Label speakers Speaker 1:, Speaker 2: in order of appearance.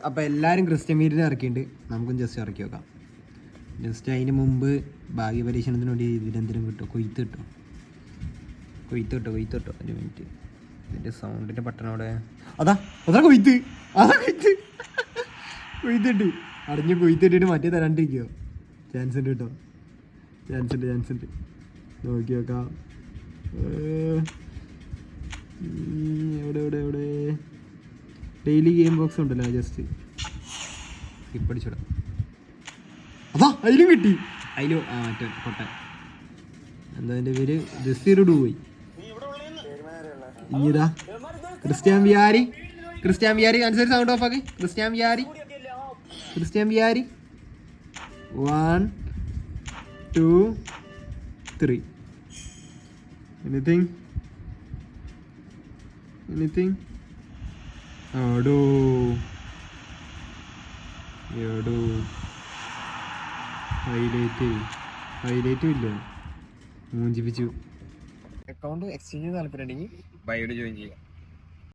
Speaker 1: അപ്പോൾ എല്ലാവരും ക്രിസ്ത്യൻ വീരിനെ ഇറക്കിയിട്ടുണ്ട്. നമുക്കും ജസ്റ്റ് ഇറക്കി വെക്കാം. ജസ്റ്റ് അതിന് മുമ്പ് ഭാഗ്യ പരീക്ഷണത്തിന് വേണ്ടി ഇതിനെന്തെങ്കിലും കിട്ടും. കൊയ്ത്ത് കിട്ടോ ഒരു മിനിറ്റ്. ഇതിൻ്റെ സൗണ്ടിൻ്റെ ബട്ടണോടെ അതാ കൊയ്ത്തിട്ട് അടഞ്ഞ് കൊയ്ത്തിട്ടിട്ട് മറ്റേ തരാണ്ടിരിക്കുമോ? ചാൻസ് ഉണ്ട് കേട്ടോ, ചാൻസ് ഉണ്ട്. നോക്കി നോക്കാം. എവിടെ ഡെയിലി ഗെയിം ബോക്സ് ഉണ്ടല്ലോ, ജസ്റ്റ് ഇപ്പടിച്ചിടാം. അതാ അതിലും കിട്ടി. മറ്റേ കൊട്ട എന്താ എൻ്റെ പേര്, ജസീറുഡ് പോയി. ഇനിതാ ക്രിസ്ത്യൻ വിയാരി അനുസരിച്ച് സൗണ്ട് ഓഫ് ആക്കി. Christian we are 1 2 3. എനിത്തിങ് എടോ ഹൈലൈറ്റും ഇല്ല, മൂഞ്ചിപ്പിച്ചു. അക്കൗണ്ട് എക്സ്ചേഞ്ച് താല്പര്യം ഉണ്ടെങ്കിൽ ബയോഡ് ജോയിൻ ചെയ്യാം.